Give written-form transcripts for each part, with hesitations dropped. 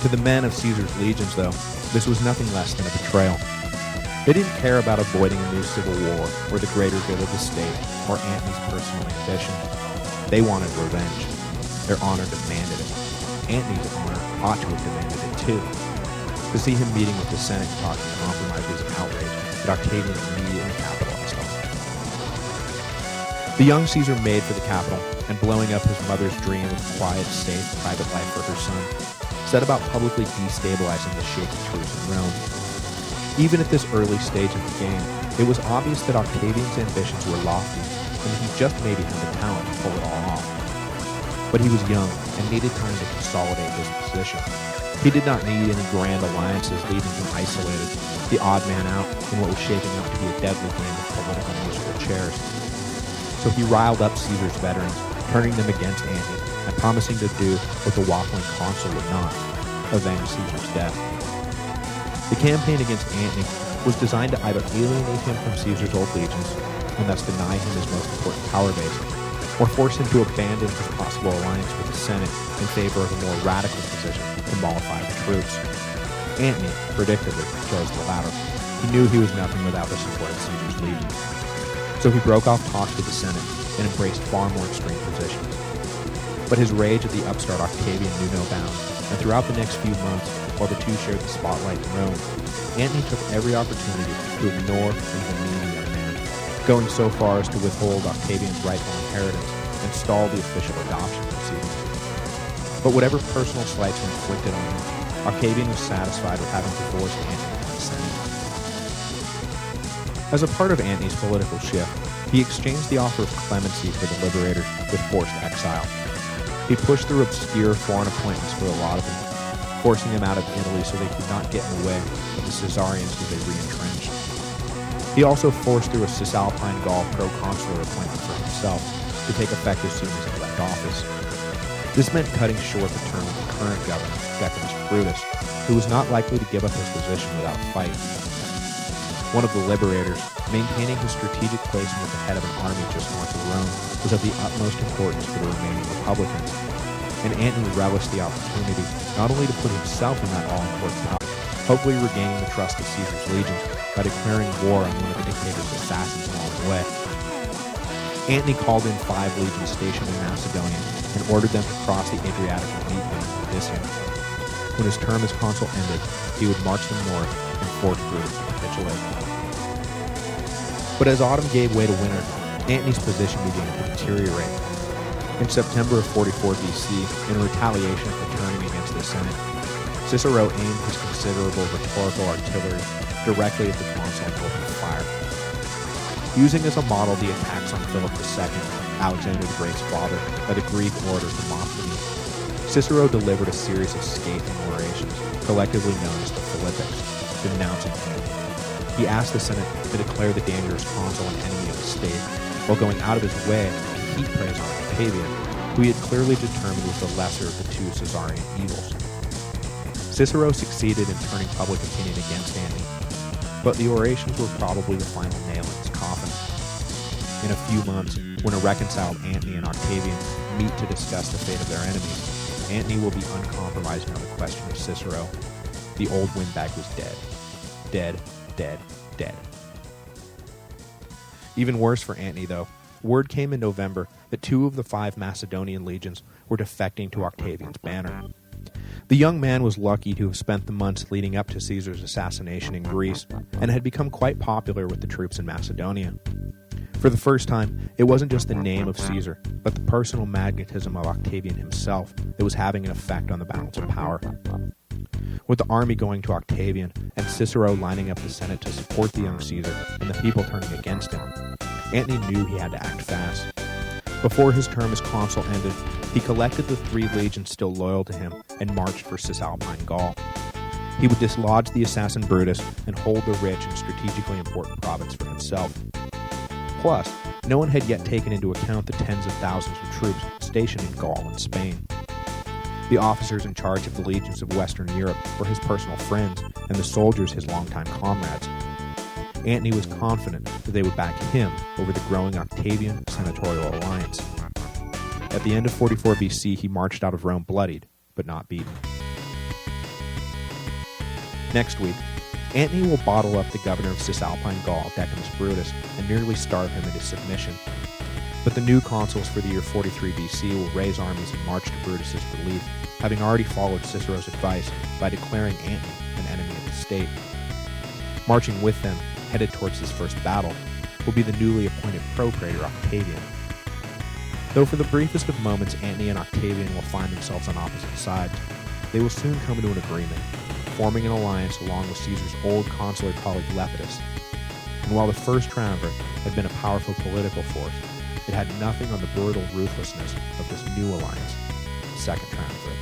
To the men of Caesar's legions, though, this was nothing less than a betrayal. They didn't care about avoiding a new civil war or the greater good of the state or Antony's personal ambition. They wanted revenge. Their honor demanded it. Antony's honor ought to have demanded it too. To see him meeting with the Senate and talking compromise was an outrage that Octavian immediately capitalized on. The young Caesar made for the capital, and blowing up his mother's dream of quiet, safe, private life for her son, set about publicly destabilizing the shaky troops in Rome. Even at this early stage of the game, it was obvious that Octavian's ambitions were lofty, and that he just maybe had the talent to pull it all off. But he was young and needed time to consolidate his position. He did not need any grand alliances leaving him isolated, the odd man out in what was shaping up to be a deadly game of political musical chairs. So he riled up Caesar's veterans, turning them against Antony and promising to do what the waffling consul would not, avenge Caesar's death. The campaign against Antony was designed to either alienate him from Caesar's old legions, and thus deny him his most important power base, or force him to abandon his possible alliance with the Senate in favor of a more radical position to mollify the troops. Antony, predictably, chose the latter. He knew he was nothing without the support of Caesar's legions. So he broke off talks with the Senate and embraced far more extreme positions. But his rage at the upstart Octavian knew no bounds, and throughout the next few months, while the two shared the spotlight in Rome, Antony took every opportunity to ignore and demean the young man, going so far as to withhold Octavian's rightful inheritance and stall the official adoption proceedings. But whatever personal slights were inflicted on him, Octavian was satisfied with having divorced Antony from the Senate. As a part of Antony's political shift, he exchanged the offer of clemency for the liberators with forced exile. He pushed through obscure foreign appointments for a lot of them, forcing them out of Italy so they could not get in the way of the Caesarians as they re-entrenched. He also forced through a Cisalpine Gaul proconsular appointment for himself to take effect as soon as he left office. This meant cutting short the term of the current governor, Decimus Brutus, who was not likely to give up his position without a fight. One of the liberators, maintaining his strategic placement at the head of an army just north of Rome, was of the utmost importance for the remaining Republicans, and Antony relished the opportunity not only to put himself in that all-important power, hopefully regaining the trust of Caesar's legions by declaring war on one of the dictator's assassins along the way. Antony called in 5 legions stationed in Macedonia and ordered them to cross the Adriatic and meet him in Odysseum. When his term as consul ended, he would march them north and force Brutus to capitulate. But as autumn gave way to winter, Antony's position began to deteriorate. In September of 44 BC, in retaliation for turning against the Senate, Cicero aimed his considerable rhetorical artillery directly at the consul and opened fire. Using as a model the attacks on Philip II, Alexander the Great's father, by the Greek orator Demosthenes, Cicero delivered a series of scathing orations, collectively known as the Philippics, denouncing Antony. He asked the Senate to declare the dangerous consul an enemy of the state, while going out of his way to heap praise on Octavian, who he had clearly determined was the lesser of the two Caesarian evils. Cicero succeeded in turning public opinion against Antony, but the orations were probably the final nail in his coffin. In a few months, when a reconciled Antony and Octavian meet to discuss the fate of their enemies, Antony will be uncompromising on the question of Cicero. The old windbag was dead. Dead. Dead, dead. Even worse for Antony, though, word came in November that 2 of the 5 Macedonian legions were defecting to Octavian's banner. The young man was lucky to have spent the months leading up to Caesar's assassination in Greece, and had become quite popular with the troops in Macedonia. For the first time, it wasn't just the name of Caesar, but the personal magnetism of Octavian himself that was having an effect on the balance of power. With the army going to Octavian, and Cicero lining up the Senate to support the young Caesar, and the people turning against him, Antony knew he had to act fast. Before his term as consul ended, he collected the 3 legions still loyal to him and marched for Cisalpine Gaul. He would dislodge the assassin Brutus and hold the rich and strategically important province for himself. Plus, no one had yet taken into account the tens of thousands of troops stationed in Gaul and Spain. The officers in charge of the legions of Western Europe were his personal friends, and the soldiers his longtime comrades. Antony was confident that they would back him over the growing Octavian senatorial alliance. At the end of 44 BC, he marched out of Rome bloodied, but not beaten. Next week, Antony will bottle up the governor of Cisalpine Gaul, Decimus Brutus, and nearly starve him into submission. But the new consuls for the year 43 BC will raise armies and march to Brutus's relief, having already followed Cicero's advice by declaring Antony an enemy of the state. Marching with them, headed towards his first battle, will be the newly appointed propraetor Octavian. Though for the briefest of moments Antony and Octavian will find themselves on opposite sides, they will soon come into an agreement, forming an alliance along with Caesar's old consular colleague Lepidus. And while the first triumvirate had been a powerful political force, it had nothing on the brutal ruthlessness of this new alliance, the Second Triumvirate.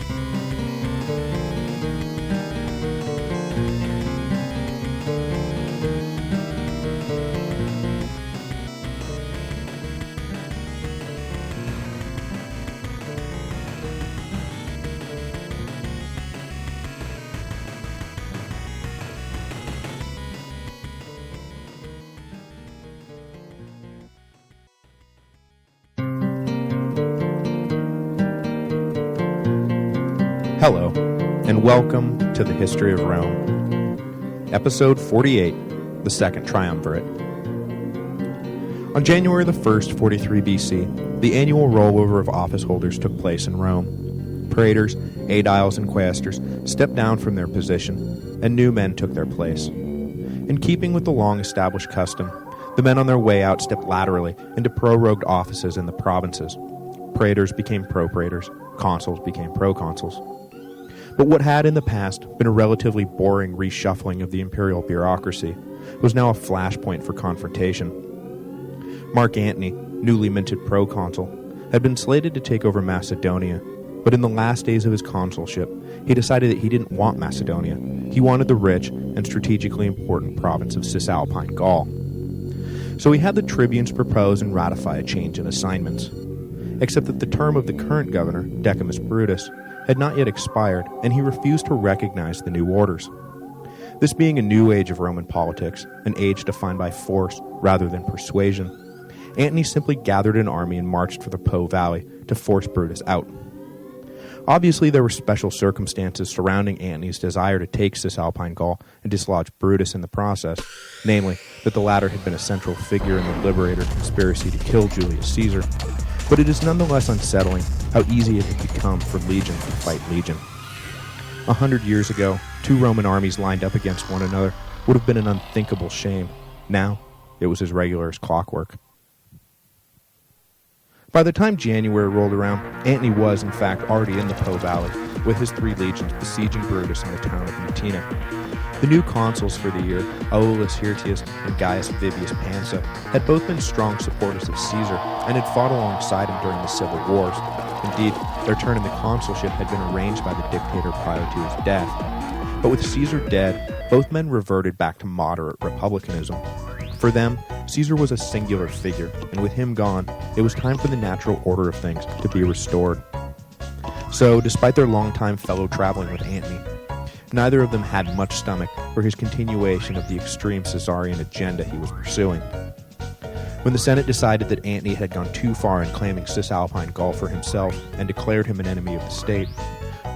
Hello, and welcome to the History of Rome, Episode 48, The Second Triumvirate. On January the 1st, 43 BC, the annual rollover of office holders took place in Rome. Praetors, aediles, and quaestors stepped down from their position, and new men took their place. In keeping with the long-established custom, the men on their way out stepped laterally into prorogued offices in the provinces. Praetors became propraetors, consuls became proconsuls. But what had in the past been a relatively boring reshuffling of the imperial bureaucracy was now a flashpoint for confrontation. Mark Antony, newly minted proconsul, had been slated to take over Macedonia, but in the last days of his consulship, he decided that he didn't want Macedonia. He wanted the rich and strategically important province of Cisalpine Gaul. So he had the tribunes propose and ratify a change in assignments. Except that the term of the current governor, Decimus Brutus, had not yet expired, and he refused to recognize the new orders. This being a new age of Roman politics, an age defined by force rather than persuasion, Antony simply gathered an army and marched for the Po Valley to force Brutus out. Obviously, there were special circumstances surrounding Antony's desire to take Cisalpine Gaul and dislodge Brutus in the process, namely that the latter had been a central figure in the Liberator conspiracy to kill Julius Caesar, but it is nonetheless unsettling how easy it had become for legion to fight legion. 100 years ago, two Roman armies lined up against one another would have been an unthinkable shame. Now, it was as regular as clockwork. By the time January rolled around, Antony was, in fact, already in the Po Valley, with his 3 legions besieging Brutus in the town of Mutina. The new consuls for the year, Aulus Hirtius and Gaius Vibius Pansa, had both been strong supporters of Caesar and had fought alongside him during the civil wars. Indeed, their turn in the consulship had been arranged by the dictator prior to his death. But with Caesar dead, both men reverted back to moderate republicanism. For them, Caesar was a singular figure, and with him gone, it was time for the natural order of things to be restored. So, despite their longtime fellow traveling with Antony, neither of them had much stomach for his continuation of the extreme Caesarian agenda he was pursuing. When the Senate decided that Antony had gone too far in claiming Cisalpine Gaul for himself and declared him an enemy of the state,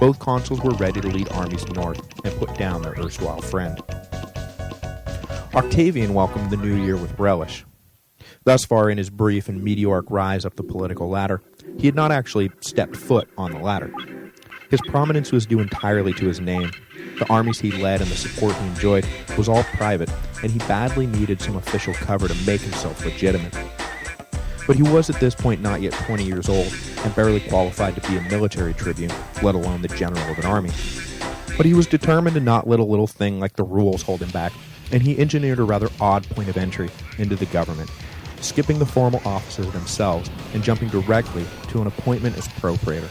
both consuls were ready to lead armies north and put down their erstwhile friend. Octavian welcomed the new year with relish. Thus far in his brief and meteoric rise up the political ladder, he had not actually stepped foot on the ladder. His prominence was due entirely to his name. The armies he led and the support he enjoyed was all private, and he badly needed some official cover to make himself legitimate. But he was at this point not yet 20 years old, and barely qualified to be a military tribune, let alone the general of an army. But he was determined to not let a little thing like the rules hold him back, and he engineered a rather odd point of entry into the government, skipping the formal offices themselves and jumping directly to an appointment as propraetor.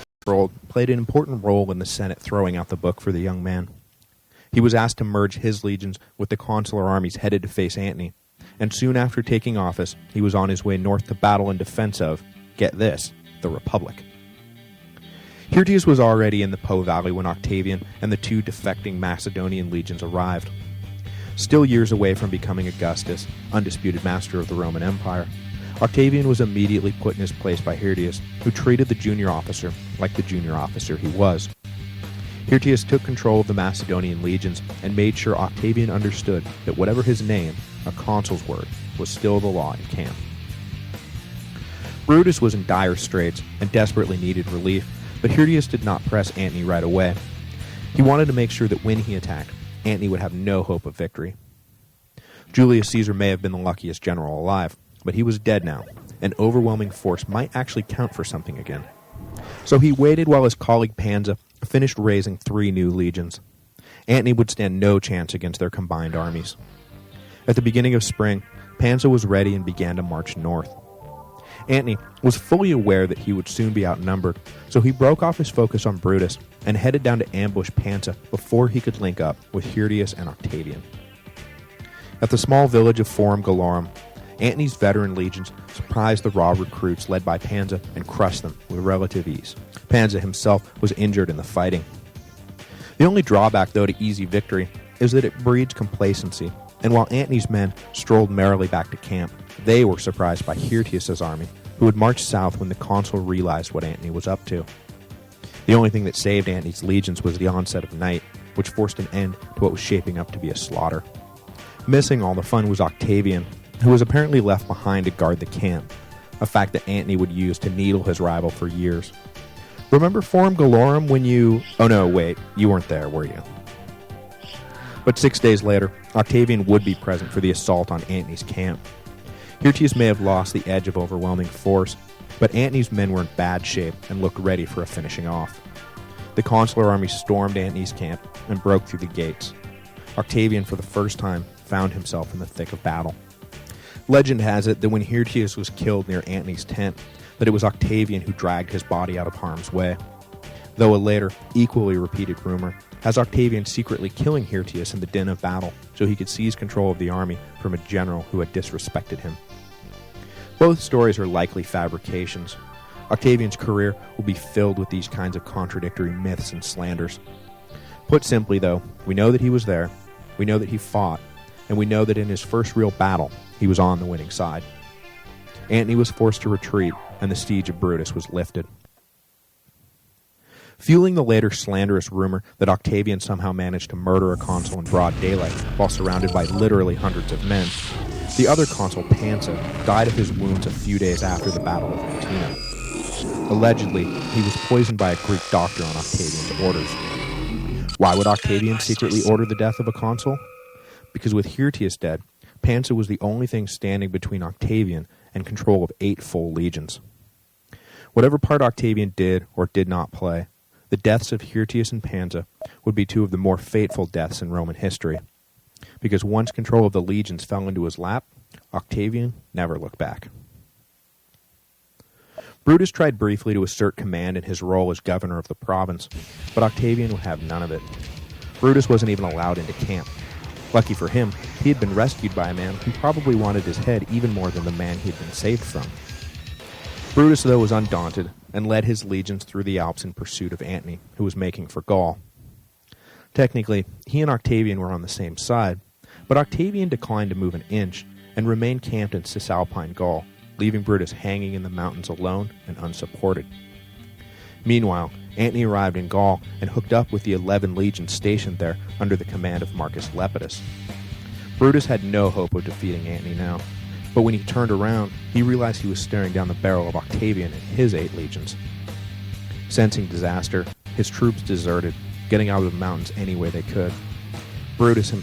Played an important role in the Senate throwing out the book for the young man. He was asked to merge his legions with the consular armies headed to face Antony, and soon after taking office, he was on his way north to battle in defense of, get this, the Republic. Hirtius was already in the Po Valley when Octavian and the 2 defecting Macedonian legions arrived. Still years away from becoming Augustus, undisputed master of the Roman Empire, Octavian was immediately put in his place by Hirtius, who treated the junior officer like the junior officer he was. Hirtius took control of the Macedonian legions and made sure Octavian understood that whatever his name, a consul's word, was still the law in camp. Brutus was in dire straits and desperately needed relief, but Hirtius did not press Antony right away. He wanted to make sure that when he attacked, Antony would have no hope of victory. Julius Caesar may have been the luckiest general alive, but he was dead now. An overwhelming force might actually count for something again. So he waited while his colleague Pansa finished raising 3 new legions. Antony would stand no chance against their combined armies. At the beginning of spring, Pansa was ready and began to march north. Antony was fully aware that he would soon be outnumbered, so he broke off his focus on Brutus and headed down to ambush Pansa before he could link up with Hirtius and Octavian. At the small village of Forum Gallorum, Antony's veteran legions surprised the raw recruits led by Pansa and crushed them with relative ease. Pansa himself was injured in the fighting. The only drawback, though, to easy victory is that it breeds complacency, and while Antony's men strolled merrily back to camp, they were surprised by Hirtius' army, who had marched south when the consul realized what Antony was up to. The only thing that saved Antony's legions was the onset of night, which forced an end to what was shaping up to be a slaughter. Missing all the fun was Octavian, who was apparently left behind to guard the camp, a fact that Antony would use to needle his rival for years. Remember Forum Gallorum when you... Oh no, wait, you weren't there, were you? But 6 days later, Octavian would be present for the assault on Antony's camp. Hirtius may have lost the edge of overwhelming force, but Antony's men were in bad shape and looked ready for a finishing off. The consular army stormed Antony's camp and broke through the gates. Octavian, for the first time, found himself in the thick of battle. Legend has it that when Hirtius was killed near Antony's tent, that it was Octavian who dragged his body out of harm's way. Though a later, equally repeated rumor has Octavian secretly killing Hirtius in the din of battle so he could seize control of the army from a general who had disrespected him. Both stories are likely fabrications. Octavian's career will be filled with these kinds of contradictory myths and slanders. Put simply, though, we know that he was there, we know that he fought, and we know that in his first real battle, he was on the winning side. Antony was forced to retreat, and the siege of Brutus was lifted. Fueling the later slanderous rumor that Octavian somehow managed to murder a consul in broad daylight while surrounded by literally hundreds of men, the other consul, Pansa, died of his wounds a few days after the Battle of Mantina. Allegedly, he was poisoned by a Greek doctor on Octavian's orders. Why would Octavian secretly order the death of a consul? Because with Hirtius dead, Pansa was the only thing standing between Octavian and control of 8 full legions. Whatever part Octavian did or did not play, the deaths of Hirtius and Pansa would be 2 of the more fateful deaths in Roman history. Because once control of the legions fell into his lap, Octavian never looked back. Brutus tried briefly to assert command in his role as governor of the province, but Octavian would have none of it. Brutus wasn't even allowed into camp. Lucky for him, he had been rescued by a man who probably wanted his head even more than the man he had been saved from. Brutus, though, was undaunted and led his legions through the Alps in pursuit of Antony, who was making for Gaul. Technically, he and Octavian were on the same side, but Octavian declined to move an inch and remained camped in Cisalpine Gaul, leaving Brutus hanging in the mountains alone and unsupported. Meanwhile, Antony arrived in Gaul and hooked up with the 11 legions stationed there under the command of Marcus Lepidus. Brutus had no hope of defeating Antony now, but when he turned around, he realized he was staring down the barrel of Octavian and his 8 legions. Sensing disaster, his troops deserted, getting out of the mountains any way they could. Brutus